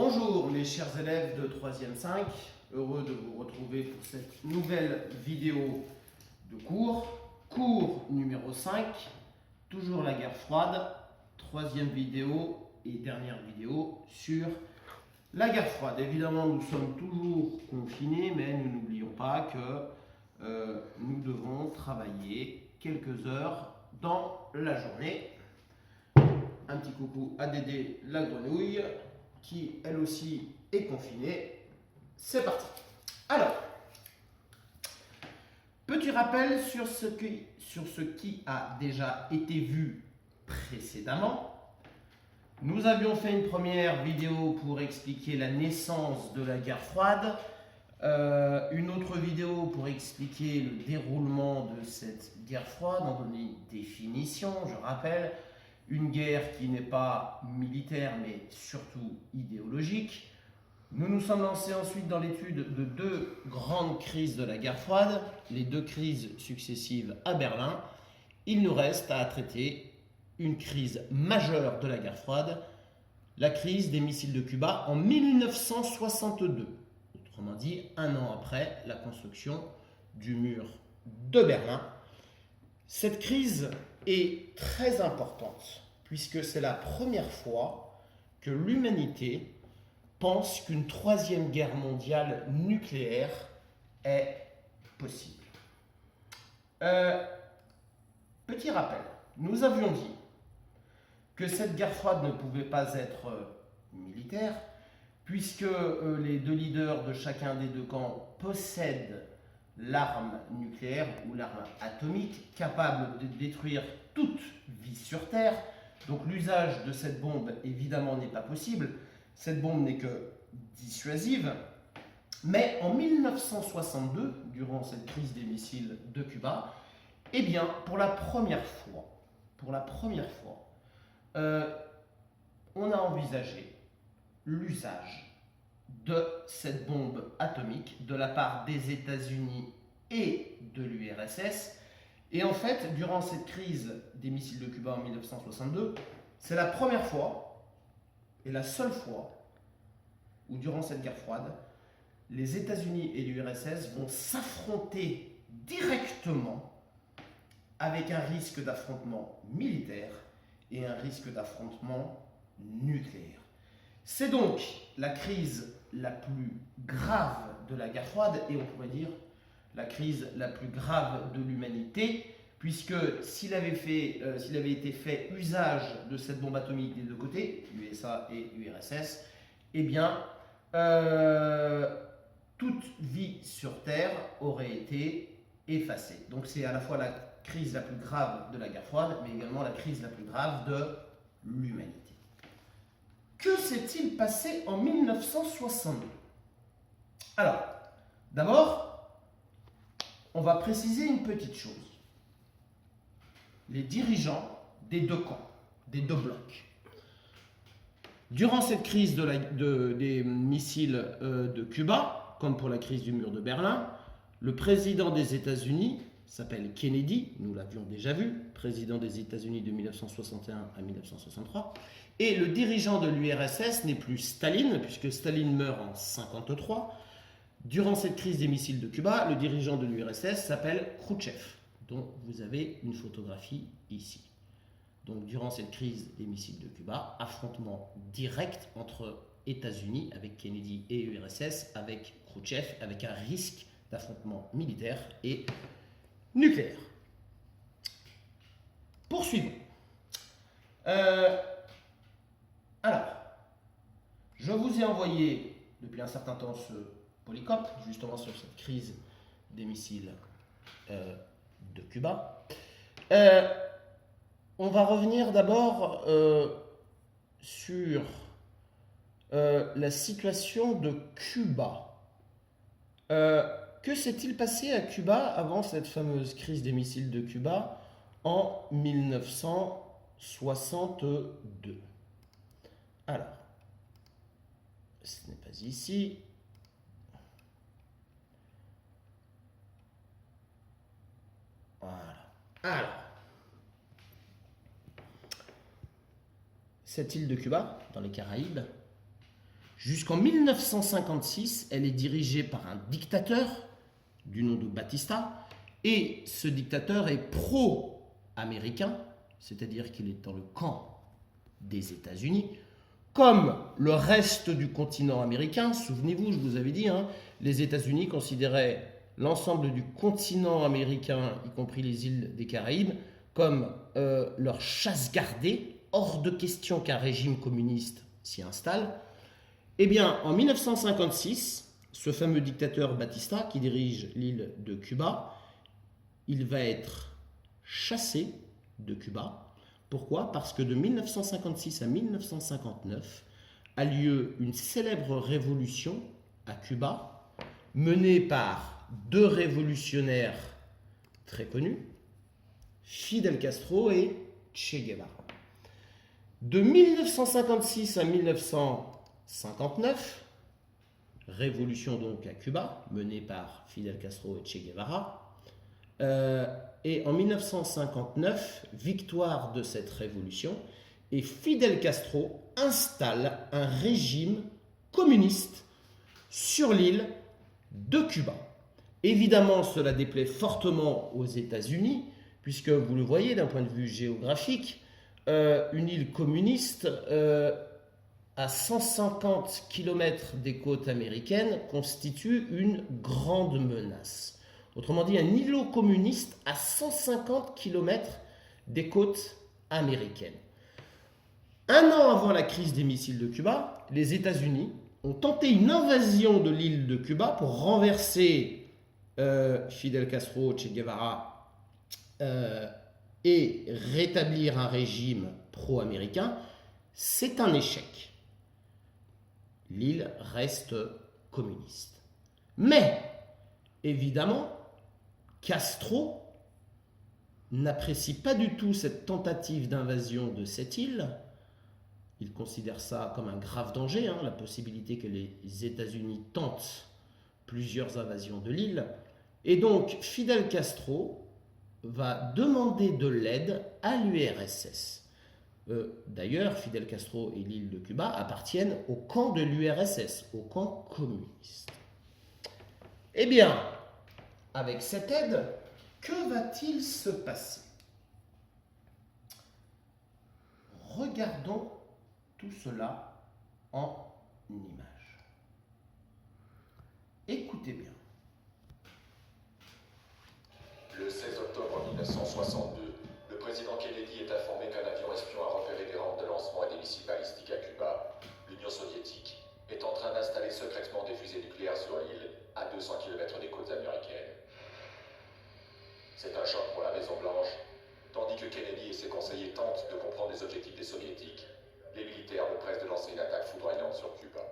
Bonjour mes chers élèves de 3e 5, heureux de vous retrouver pour cette nouvelle vidéo de cours numéro 5, toujours la guerre froide, troisième vidéo et dernière vidéo sur la guerre froide. Évidemment nous sommes toujours confinés, mais nous n'oublions pas que nous devons travailler quelques heures dans la journée. Un petit coucou à Dédé la grenouille, qui elle aussi est confinée. C'est parti. Alors, petit rappel sur ce qui a déjà été vu précédemment. Nous avions fait une première vidéo pour expliquer la naissance de la guerre froide, une autre vidéo pour expliquer le déroulement de cette guerre froide, en donner une définition, je rappelle. Une guerre qui n'est pas militaire, mais surtout idéologique. Nous nous sommes lancés ensuite dans l'étude de deux grandes crises de la guerre froide, les deux crises successives à Berlin. Il nous reste à traiter une crise majeure de la guerre froide, la crise des missiles de Cuba en 1962. Autrement dit, un an après la construction du mur de Berlin. Cette crise est très importante puisque c'est la première fois que l'humanité pense qu'une troisième guerre mondiale nucléaire est possible. Petit rappel, nous avions dit que cette guerre froide ne pouvait pas être militaire puisque les deux leaders de chacun des deux camps possèdent l'arme nucléaire ou l'arme atomique capable de détruire toute vie sur Terre. Donc l'usage de cette bombe évidemment n'est pas possible. Cette bombe n'est que dissuasive. Mais en 1962, durant cette crise des missiles de Cuba, eh bien pour la première fois, on a envisagé l'usage de cette bombe atomique de la part des États-Unis et de l'URSS. Et en fait, durant cette crise des missiles de Cuba en 1962, c'est la première fois et la seule fois où durant cette guerre froide, les États-Unis et l'URSS vont s'affronter directement avec un risque d'affrontement militaire et un risque d'affrontement nucléaire. C'est donc la crise la plus grave de la guerre froide et on pourrait dire la crise la plus grave de l'humanité, puisque s'il avait été fait usage de cette bombe atomique des deux côtés, USA et URSS, eh bien toute vie sur Terre aurait été effacée. Donc c'est à la fois la crise la plus grave de la guerre froide, mais également la crise la plus grave de l'humanité. Que s'est-il passé en 1962? Alors, d'abord, on va préciser une petite chose. Les dirigeants des deux camps, des deux blocs. Durant cette crise des missiles de Cuba, comme pour la crise du mur de Berlin, le président des États-Unis s'appelle Kennedy, nous l'avions déjà vu, président des États-Unis de 1961 à 1963, et le dirigeant de l'URSS n'est plus Staline, puisque Staline meurt en 1953. Durant cette crise des missiles de Cuba, le dirigeant de l'URSS s'appelle Khrouchtchev, dont vous avez une photographie ici. Donc durant cette crise des missiles de Cuba, affrontement direct entre États-Unis avec Kennedy et URSS, avec Khrouchtchev, avec un risque d'affrontement militaire et nucléaire. Poursuivons. Alors, je vous ai envoyé depuis un certain temps ce Polycope, justement sur cette crise des missiles de Cuba. On va revenir d'abord sur la situation de Cuba. Que s'est-il passé à Cuba avant cette fameuse crise des missiles de Cuba en 1962? Alors, ce n'est pas ici. Voilà. Alors, cette île de Cuba, dans les Caraïbes, Jusqu'en 1956, elle est dirigée par un dictateur du nom de Batista, et ce dictateur est pro-américain, c'est-à-dire qu'il est dans le camp des États-Unis, comme le reste du continent américain. Souvenez-vous, je vous avais dit, les États-Unis considéraient l'ensemble du continent américain, y compris les îles des Caraïbes, comme leur chasse gardée, hors de question qu'un régime communiste s'y installe. Eh bien, en 1956, ce fameux dictateur Batista, qui dirige l'île de Cuba, il va être chassé de Cuba. Pourquoi? Parce que de 1956 à 1959 a lieu une célèbre révolution à Cuba, menée par deux révolutionnaires très connus, Fidel Castro et Che Guevara. De 1956 à 1959, révolution donc à Cuba, menée par Fidel Castro et Che Guevara. Et en 1959, victoire de cette révolution, et Fidel Castro installe un régime communiste sur l'île de Cuba. Évidemment, cela déplaît fortement aux États-Unis, puisque vous le voyez d'un point de vue géographique, une île communiste à 150 km des côtes américaines constitue une grande menace. Autrement dit, un îlot communiste à 150 km des côtes américaines. Un an avant la crise des missiles de Cuba, les États-Unis ont tenté une invasion de l'île de Cuba pour renverser Fidel Castro, Che Guevara et rétablir un régime pro-américain. C'est un échec. L'île reste communiste. Mais, évidemment, Castro n'apprécie pas du tout cette tentative d'invasion de cette île. Il considère ça comme un grave danger, la possibilité que les États-Unis tentent plusieurs invasions de l'île. Et donc, Fidel Castro va demander de l'aide à l'URSS. D'ailleurs, Fidel Castro et l'île de Cuba appartiennent au camp de l'URSS, au camp communiste. Eh bien, avec cette aide, que va-t-il se passer? Regardons tout cela en images. Écoutez bien. Le 16 octobre 1962, le président Kennedy est informé qu'un avion espion a repéré des rampes de lancement et des missiles balistiques à Cuba. L'Union soviétique est en train d'installer secrètement des fusées nucléaires sur l'île, à 200 km des côtes américaines. C'est un choc pour la Maison-Blanche, tandis que Kennedy et ses conseillers tentent de comprendre les objectifs des soviétiques. Les militaires le pressent de lancer une attaque foudroyante sur Cuba.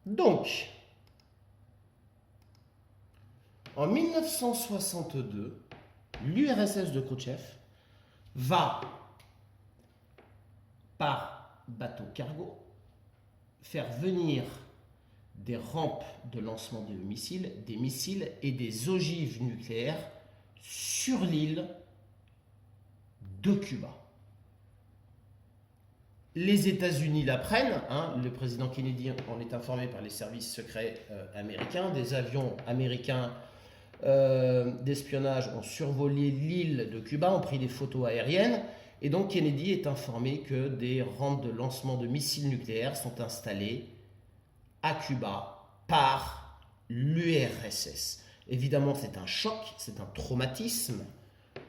Donc, en 1962, l'URSS de Khrouchtchev va, par bateau cargo, faire venir des rampes de lancement de missiles, des missiles et des ogives nucléaires sur l'île de Cuba. Les États-Unis l'apprennent, le président Kennedy en est informé par les services secrets américains, des avions américains d'espionnage ont survolé l'île de Cuba, ont pris des photos aériennes, et donc Kennedy est informé que des rampes de lancement de missiles nucléaires sont installées à Cuba par l'URSS. Évidemment, c'est un choc, c'est un traumatisme.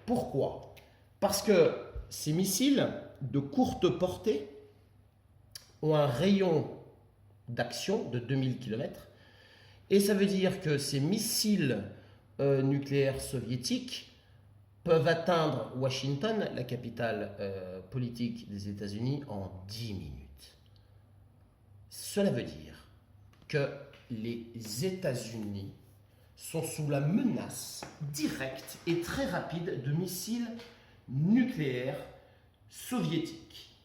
Pourquoi? Parce que ces missiles de courte portée ont un rayon d'action de 2000 km, et ça veut dire que ces missiles nucléaires soviétiques peuvent atteindre Washington, la capitale politique des États-Unis, en 10 minutes. Cela veut dire que les États-Unis sont sous la menace directe et très rapide de missiles nucléaires soviétiques.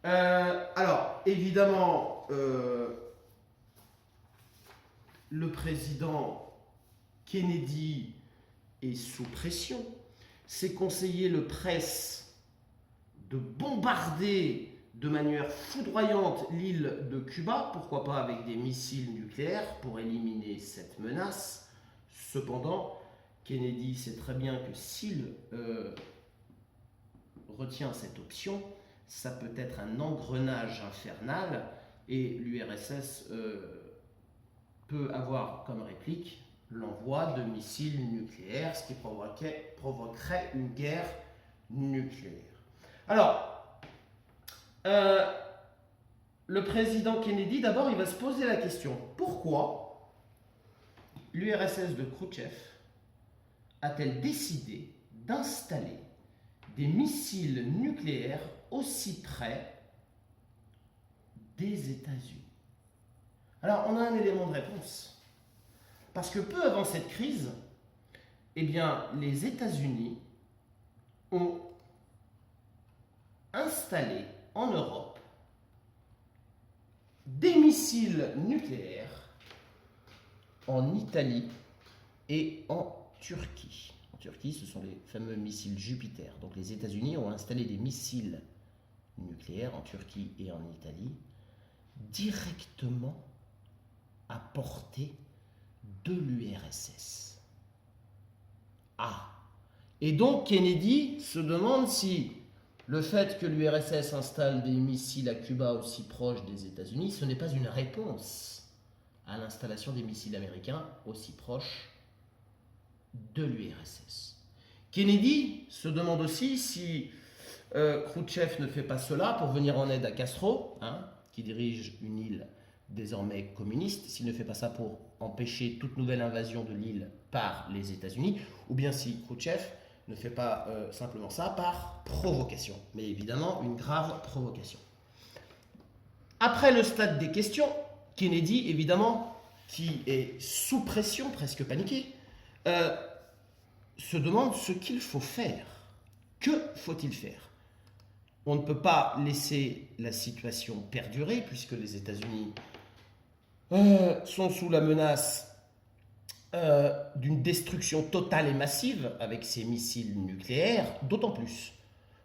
Alors, évidemment, le président Kennedy est sous pression. Ses conseillers le pressent de bombarder de manière foudroyante l'île de Cuba, pourquoi pas avec des missiles nucléaires pour éliminer cette menace. Cependant, Kennedy sait très bien que s'il retient cette option, ça peut être un engrenage infernal et l'URSS peut avoir comme réplique l'envoi de missiles nucléaires, ce qui provoquerait une guerre nucléaire. Alors, le président Kennedy, d'abord, il va se poser la question, pourquoi l'URSS de Khrouchtchev a-t-elle décidé d'installer des missiles nucléaires aussi près des États-Unis? Alors, on a un élément de réponse. Parce que peu avant cette crise, eh bien, les États-Unis ont installé en Europe des missiles nucléaires en Italie et en Turquie. En Turquie, ce sont les fameux missiles Jupiter. Donc les États-Unis ont installé des missiles nucléaires en Turquie et en Italie directement à portée de l'URSS. Ah! Et donc Kennedy se demande si le fait que l'URSS installe des missiles à Cuba aussi proches des États-Unis, ce n'est pas une réponse à l'installation des missiles américains aussi proches de l'URSS. Kennedy se demande aussi si Khrouchtchev ne fait pas cela pour venir en aide à Castro, qui dirige une île désormais communiste, s'il ne fait pas ça pour empêcher toute nouvelle invasion de l'île par les États-Unis, ou bien si Khrouchtchev ne fait pas simplement ça par provocation, mais évidemment une grave provocation. Après le stade des questions, Kennedy, évidemment, qui est sous pression, presque paniqué, se demande ce qu'il faut faire. Que faut-il faire? On ne peut pas laisser la situation perdurer, puisque les États-Unis sont sous la menace d'une destruction totale et massive avec ces missiles nucléaires, d'autant plus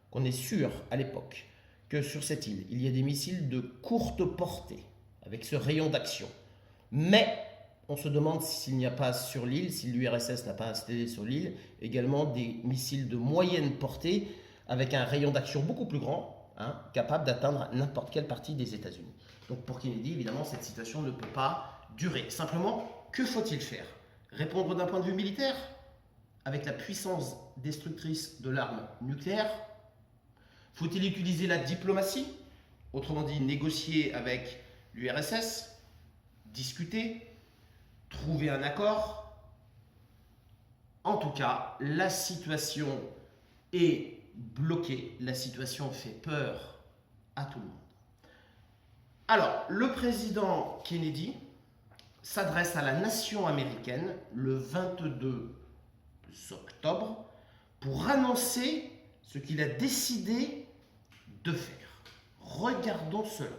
qu'on est sûr à l'époque que sur cette île, il y a des missiles de courte portée, avec ce rayon d'action. Mais on se demande s'il n'y a pas sur l'île, si l'URSS n'a pas installé sur l'île, également des missiles de moyenne portée, avec un rayon d'action beaucoup plus grand, capable d'atteindre n'importe quelle partie des États-Unis. Donc pour Kennedy, évidemment, cette situation ne peut pas durer. Simplement, que faut-il faire? Répondre d'un point de vue militaire, avec la puissance destructrice de l'arme nucléaire? Faut-il utiliser la diplomatie? Autrement dit, négocier avec l'URSS, discuter, trouver un accord? En tout cas, la situation est bloquée, la situation fait peur à tout le monde. Alors, le président Kennedy s'adresse à la nation américaine le 22 octobre pour annoncer ce qu'il a décidé de faire. Regardons cela.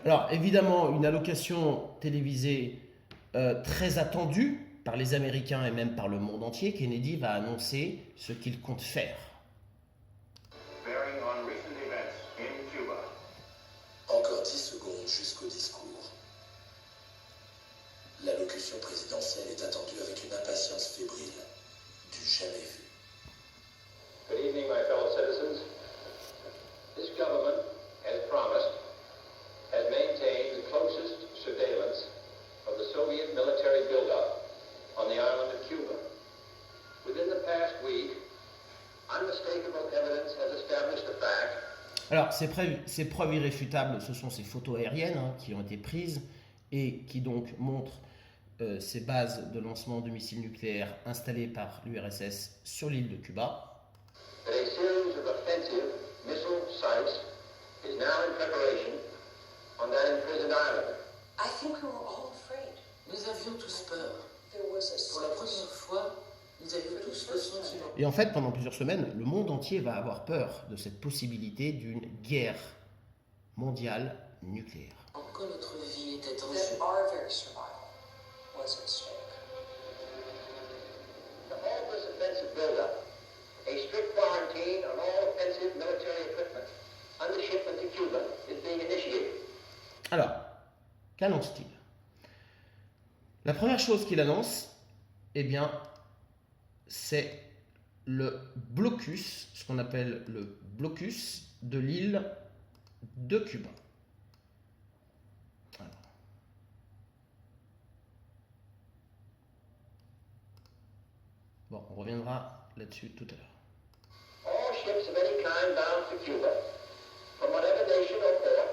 Alors, évidemment, une allocation télévisée très attendue par les Américains et même par le monde entier. Kennedy va annoncer ce qu'il compte faire. Encore 10 secondes jusqu'au discours. L'allocution présidentielle est attendue avec une impatience fébrile, du jamais vu. Good evening, my fellow citizens. This government, as promised, has maintained the closest surveillance of the Soviet military buildup on the island of Cuba. Within the past week, unmistakable evidence has established the fact. Alors, ces preuves irréfutables, ce sont ces photos aériennes qui ont été prises et qui donc montrent ces bases de lancement de missiles nucléaires installées par l'URSS sur l'île de Cuba. That a series of offensive missile sites is now in preparation on that imprisoned island. I think we were all afraid. Nous avions tous peur. There was a Pour la première fois, nous avions tous le sentiment. Et en fait, pendant plusieurs semaines, le monde entier va avoir peur de cette possibilité d'une guerre mondiale nucléaire. Que notre vie était en That jeu. our very survival was at stake. To halt this offensive buildup, a strict quarantine on all offensive military equipment under shipment to Cuba is being initiated. Alors, qu'annonce-t-il? La première chose qu'il annonce, eh bien, c'est le blocus, ce qu'on appelle le blocus de l'île de Cuba. Alors. Bon, on reviendra là-dessus tout à l'heure. All ships of any kind bound for Cuba, from whatever nation or port,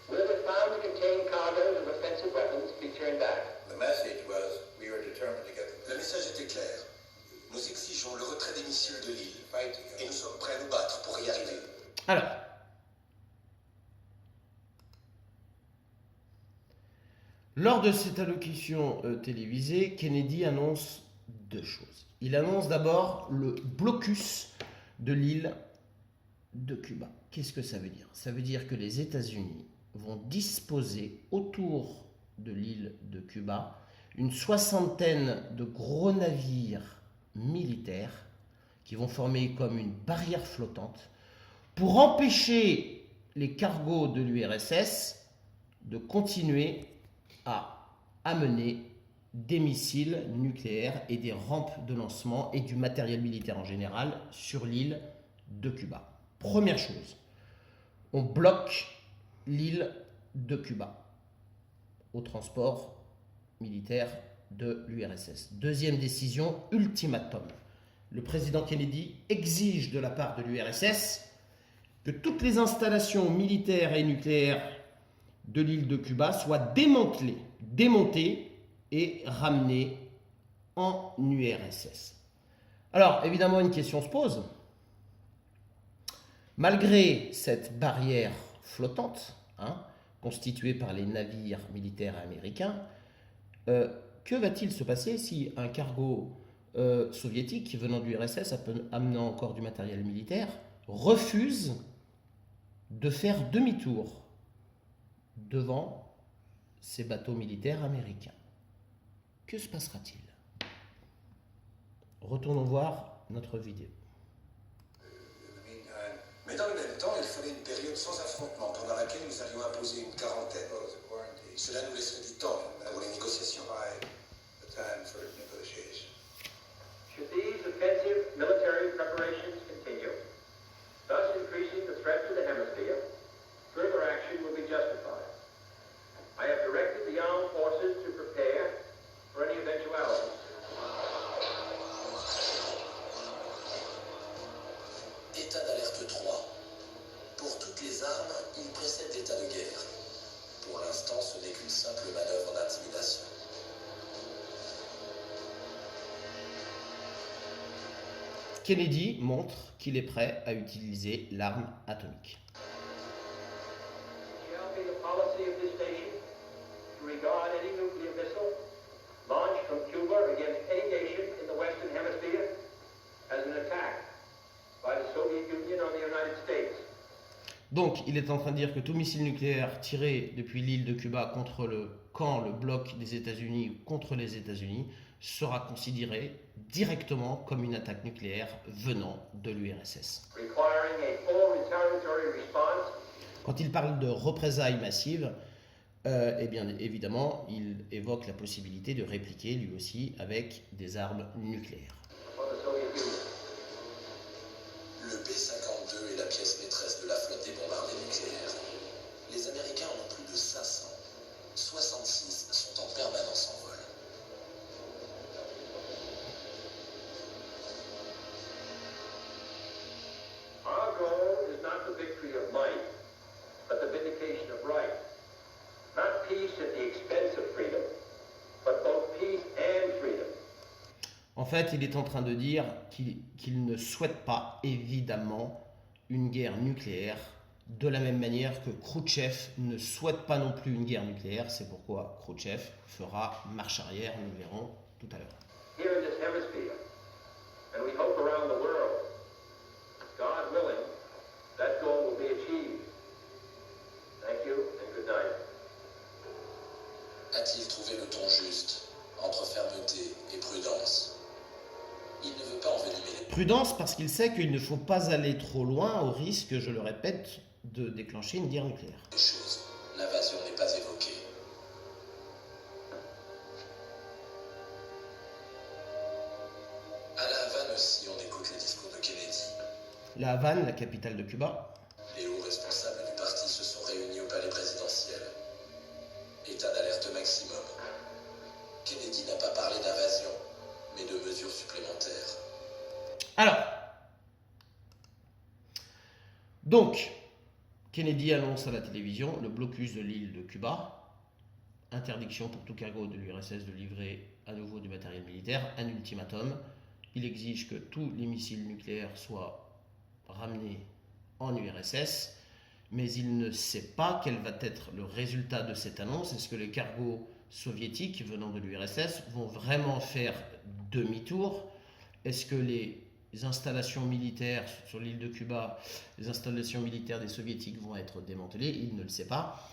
will, if found to contain cargoes of offensive weapons, be turned back. The message was we were determined to get the... Le message était clair. Nous exigeons le retrait des missiles de l'île et nous sommes prêts à nous battre pour y arriver. Alors, lors de cette allocution télévisée, Kennedy annonce deux choses. Il annonce d'abord le blocus de l'île de Cuba. Qu'est-ce que ça veut dire? Ça veut dire que les États-Unis vont disposer autour de l'île de Cuba une soixantaine de gros navires militaires qui vont former comme une barrière flottante pour empêcher les cargos de l'URSS de continuer à amener des missiles nucléaires et des rampes de lancement et du matériel militaire en général sur l'île de Cuba. Première chose, on bloque l'île de Cuba au transport militaire de l'URSS. Deuxième décision, ultimatum. Le président Kennedy exige de la part de l'URSS que toutes les installations militaires et nucléaires de l'île de Cuba soient démontées et ramenées en URSS. Alors, évidemment, une question se pose. Malgré cette barrière flottante, constituée par les navires militaires américains, que va-t-il se passer si un cargo soviétique venant de l'URSS, amenant encore du matériel militaire, refuse de faire demi-tour devant ces bateaux militaires américains? Que se passera-t-il? Retournons voir notre vidéo. Mais dans le même temps, il fallait une période sans affrontement pendant laquelle nous allions imposer une quarantaine. Cela nous laisserait du temps pour les négociations. Should these offensive military preparations continue, thus increasing the threat to the hemisphere, further action will be justified. I have directed the armed forces to prepare for any eventuality. État d'alerte 3. Pour toutes les armes, il précède l'état de guerre. Pour l'instant, ce n'est qu'une simple manœuvre d'intimidation. Kennedy montre qu'il est prêt à utiliser l'arme atomique. It shall be the policy of this nation to regard any nuclear missile launched from Cuba against any nation in the Western Hemisphere as an attack by the Soviet Union on the United States. Donc, il est en train de dire que tout missile nucléaire tiré depuis l'île de Cuba contre le bloc des États-Unis ou contre les États-Unis sera considéré directement comme une attaque nucléaire venant de l'URSS. Requiring a full retaliatory response. Quand il parle de représailles massives, eh bien évidemment, il évoque la possibilité de répliquer lui aussi avec des armes nucléaires. On the Soviet Union. Le B-52 est la pièce maîtresse de la flotte des bombardiers nucléaires. Les Américains en ont plus de 500. 66 sont en permanence en vol. Our goal is not the victory of might, but the vindication of right. Not peace at the expense of freedom, but both peace and freedom. En fait, il est en train de dire qu'il ne souhaite pas, évidemment, une guerre nucléaire, de la même manière que Khrouchtchev ne souhaite pas non plus une guerre nucléaire. C'est pourquoi Khrouchtchev fera marche arrière, nous le verrons tout à l'heure. Here in this hemisphere, and we hope around the world, God willing, that goal will be achieved. A-t-il trouvé le ton juste entre fermeté et prudence? Il ne veut pas envenimer les Prudence parce qu'il sait qu'il ne faut pas aller trop loin au risque, je le répète, de déclencher une guerre nucléaire. choses. L'invasion n'est pas évoquée. À la Havane aussi, on écoute les discours de Kennedy. La Havane, la capitale de Cuba. Les hauts responsables du parti se sont réunis au palais présidentiel. État d'alerte maximum. Kennedy n'a pas parlé d'invasion, mais de mesures supplémentaires. Alors, donc, Kennedy annonce à la télévision le blocus de l'île de Cuba, interdiction pour tout cargo de l'URSS de livrer à nouveau du matériel militaire, un ultimatum. Il exige que tous les missiles nucléaires soient ramenés en URSS, mais il ne sait pas quel va être le résultat de cette annonce. Est-ce que les cargos soviétiques venant de l'URSS vont vraiment faire demi-tour? Est-ce que les installations militaires sur l'île de Cuba, les installations militaires des soviétiques vont être démantelées? Il ne le sait pas.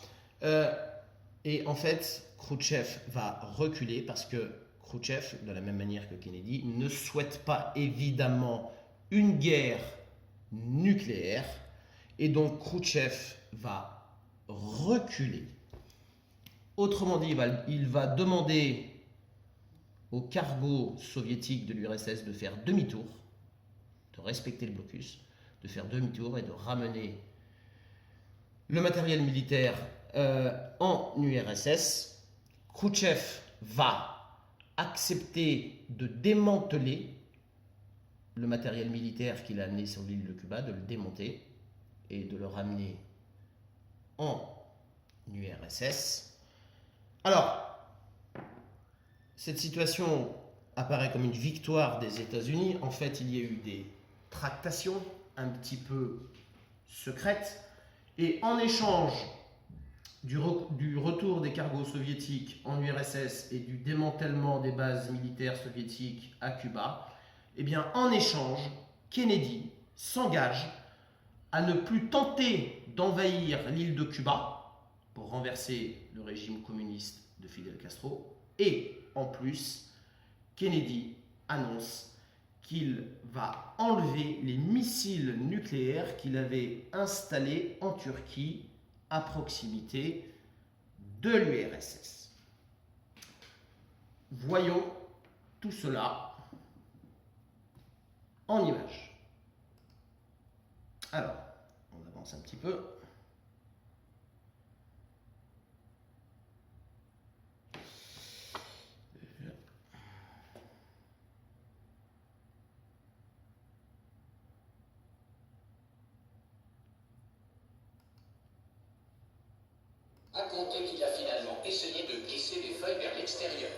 Et en fait, Khrouchtchev va reculer parce que Khrouchtchev, de la même manière que Kennedy, ne souhaite pas évidemment une guerre nucléaire. Et donc Khrouchtchev va reculer. Autrement dit, il va demander aux cargos soviétiques de l'URSS de faire demi-tour, de respecter le blocus, de faire demi-tour et de ramener le matériel militaire en URSS. Khrouchtchev va accepter de démanteler le matériel militaire qu'il a amené sur l'île de Cuba, de le démonter et de le ramener en URSS. Alors, cette situation apparaît comme une victoire des États-Unis. En fait, il y a eu des tractations un petit peu secrètes. Et en échange du retour des cargos soviétiques en URSS et du démantèlement des bases militaires soviétiques à Cuba, eh bien, en échange, Kennedy s'engage à ne plus tenter d'envahir l'île de Cuba pour renverser le régime communiste de Fidel Castro. Et en plus, Kennedy annonce qu'il va enlever les missiles nucléaires qu'il avait installés en Turquie à proximité de l'URSS. Voyons tout cela en images. Alors, on avance un petit peu. À compter qu'il a finalement essayé de glisser les feuilles vers l'extérieur.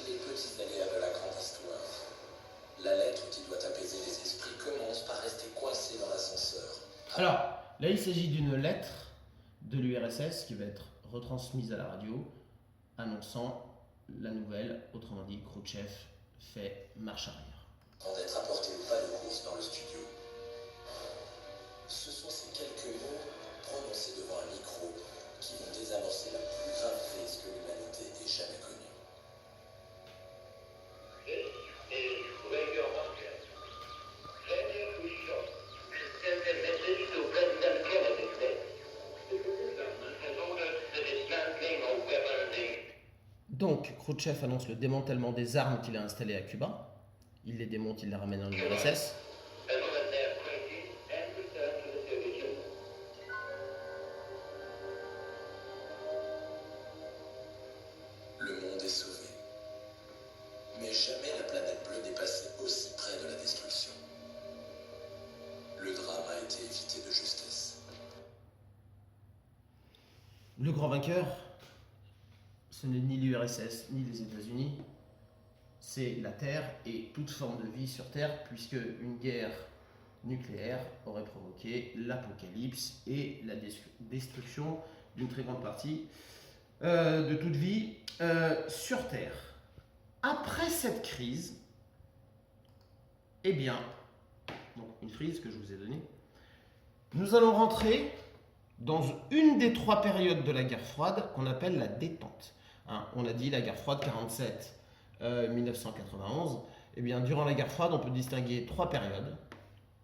Les petits aléas de la grande histoire. La lettre qui doit apaiser les esprits commence par rester coincée dans l'ascenseur. Alors, là, il s'agit d'une lettre de l'URSS qui va être retransmise à la radio, annonçant la nouvelle. Autrement dit, Khrouchtchev fait marche arrière. Avant d'être apporté au pas de course dans le studio. Ce sont ces quelques mots prononcés devant un micro qui vont désamorcer la plus grave crise que l'humanité ait jamais connue. Donc, Khrouchtchev annonce le démantèlement des armes qu'il a installées à Cuba. Il les démonte, il les ramène en URSS. Le monde est sauvé. Mais jamais la planète bleue n'est passée aussi près de la destruction. Le drame a été évité de justesse. Le grand vainqueur, ce n'est ni l'URSS ni les États-Unis, c'est la Terre et toute forme de vie sur Terre, puisque une guerre nucléaire aurait provoqué l'apocalypse et la destruction d'une très grande partie de toute vie sur Terre. Après cette crise, eh bien, donc une crise que je vous ai donnée, nous allons rentrer dans une des 3 périodes de la guerre froide qu'on appelle la détente. Hein, on a dit la guerre froide 47-1991. Eh bien, durant la guerre froide, on peut distinguer 3 périodes.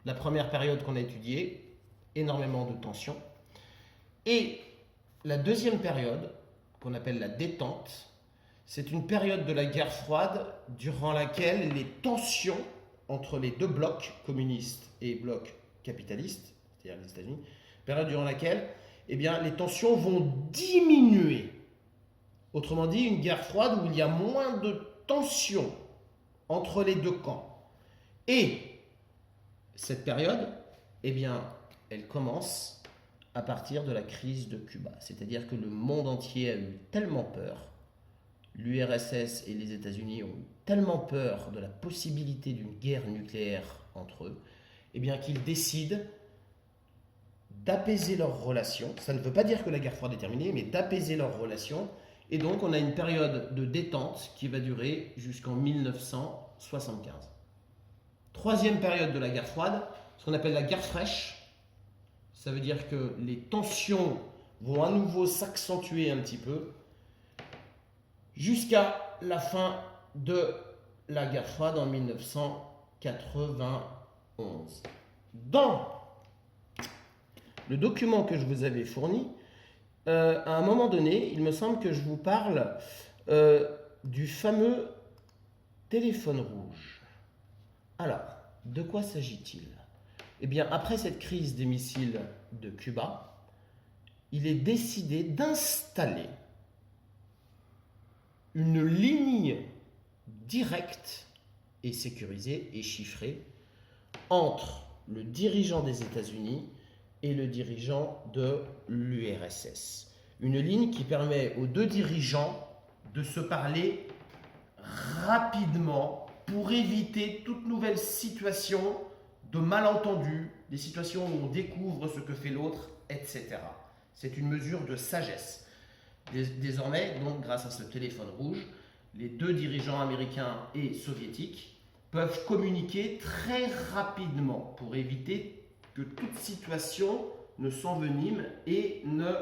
La première période qu'on a étudiée, énormément de tensions. Et la deuxième période, qu'on appelle la détente, c'est une période de la guerre froide durant laquelle les tensions entre les deux blocs communistes et blocs capitalistes, c'est-à-dire les États-Unis, période durant laquelle eh bien, les tensions vont diminuer. Autrement dit, une guerre froide où il y a moins de tensions entre les deux camps. Et cette période, eh bien, elle commence à partir de la crise de Cuba. C'est-à-dire que le monde entier a eu tellement peur, l'URSS et les États-Unis ont eu tellement peur de la possibilité d'une guerre nucléaire entre eux, eh bien qu'ils décident d'apaiser leurs relations. Ça ne veut pas dire que la guerre froide est terminée, mais d'apaiser leurs relations. Et donc on a une période de détente qui va durer jusqu'en 1975. Troisième période de la guerre froide, ce qu'on appelle la guerre fraîche. Ça veut dire que les tensions vont à nouveau s'accentuer un petit peu jusqu'à la fin de la guerre froide en 1991. Dans le document que je vous avais fourni, à un moment donné, il me semble que je vous parle du fameux téléphone rouge. Alors, de quoi s'agit-il ? Eh bien, après cette crise des missiles de Cuba, il est décidé d'installer une ligne directe et sécurisée et chiffrée entre le dirigeant des États-Unis et le dirigeant de l'URSS. Une ligne qui permet aux deux dirigeants de se parler rapidement pour éviter toute nouvelle situation de malentendus, des situations où on découvre ce que fait l'autre, etc. C'est une mesure de sagesse. Désormais, donc, grâce à ce téléphone rouge, les deux dirigeants américains et soviétiques peuvent communiquer très rapidement pour éviter que toute situation ne s'envenime et ne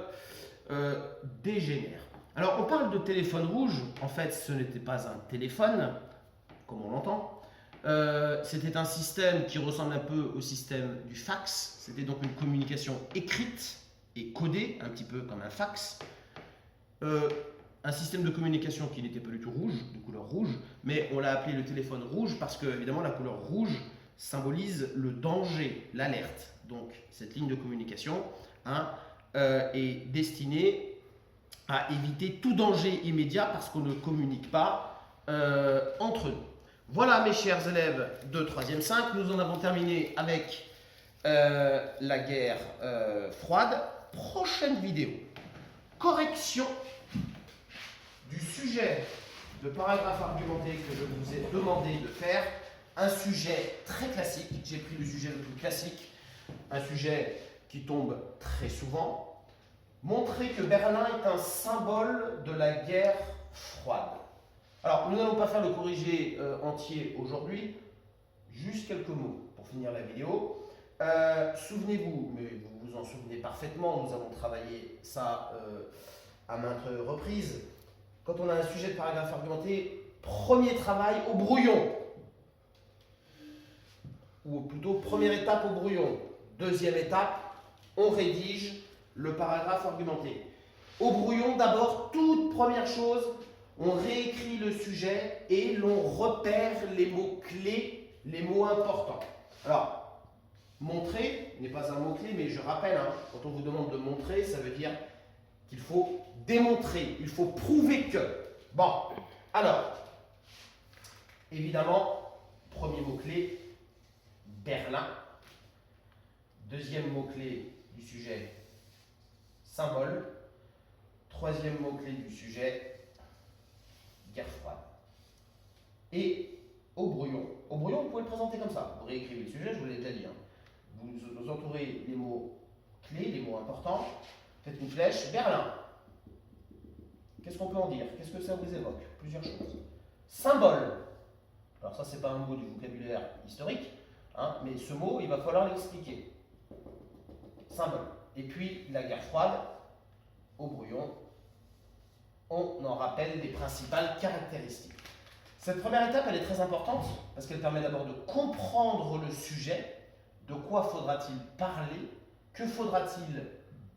dégénère. Alors, on parle de téléphone rouge. En fait, ce n'était pas un téléphone, comme on l'entend. C'était un système qui ressemble un peu au système du fax. C'était donc une communication écrite et codée, un petit peu comme un fax. Un système de communication qui n'était pas du tout rouge, de couleur rouge, mais on l'a appelé le téléphone rouge parce que, évidemment, la couleur rouge symbolise le danger, l'alerte. Donc, cette ligne de communication est destinée à éviter tout danger immédiat parce qu'on ne communique pas entre nous. Voilà, mes chers élèves de 3e 5, nous en avons terminé avec la guerre froide. Prochaine vidéo, correction du sujet de paragraphe argumenté que je vous ai demandé de faire. Un sujet très classique, j'ai pris le sujet le plus classique, un sujet qui tombe très souvent. Montrer que Berlin est un symbole de la guerre froide. Alors, nous n'allons pas faire le corrigé entier aujourd'hui, juste quelques mots pour finir la vidéo. Souvenez-vous, mais vous vous en souvenez parfaitement, nous avons travaillé ça à maintes reprises. Quand on a un sujet de paragraphe argumenté, premier travail au brouillon. Ou plutôt première étape au brouillon. Deuxième étape, on rédige le paragraphe argumenté. Au brouillon, d'abord, toute première chose, on réécrit le sujet et l'on repère les mots clés, les mots importants. Alors, montrer n'est pas un mot-clé, mais je rappelle, quand on vous demande de montrer, ça veut dire qu'il faut démontrer, il faut prouver que. Bon, alors, évidemment, premier mot-clé, Berlin. Deuxième mot-clé du sujet, symbole. Troisième mot-clé du sujet, guerre froide. Et au brouillon, vous pouvez le présenter comme ça. Vous réécrivez le sujet, je vous l'ai déjà dit. Vous entourez les mots clés, les mots importants. Faites une flèche, Berlin. Qu'est-ce qu'on peut en dire? Qu'est-ce que ça vous évoque? Plusieurs choses. Symbole. Alors ça, c'est pas un mot du vocabulaire historique, mais ce mot, il va falloir l'expliquer. Symbole. Et puis la guerre froide, au brouillon, on en rappelle les principales caractéristiques. Cette première étape, elle est très importante parce qu'elle permet d'abord de comprendre le sujet, de quoi faudra-t-il parler, que faudra-t-il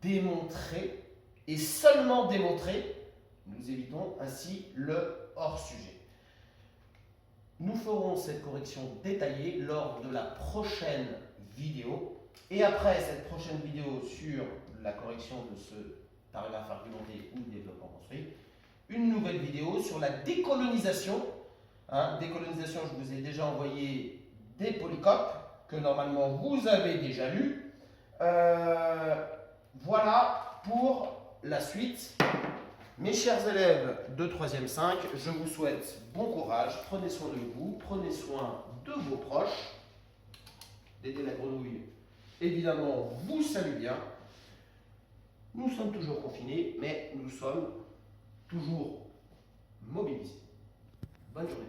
démontrer, et seulement démontrer, nous évitons ainsi le hors-sujet. Nous ferons cette correction détaillée lors de la prochaine vidéo, et après cette prochaine vidéo sur la correction de ce paragraphe argumenté ou développement construit, une nouvelle vidéo sur la décolonisation. Décolonisation, je vous ai déjà envoyé des polycopes que normalement vous avez déjà lus. Voilà pour la suite. Mes chers élèves de 3e 5, je vous souhaite bon courage, prenez soin de vous, prenez soin de vos proches. Dédé la grenouille, évidemment, vous salue bien. Nous sommes toujours confinés, mais nous sommes toujours mobilisés. Bonne journée.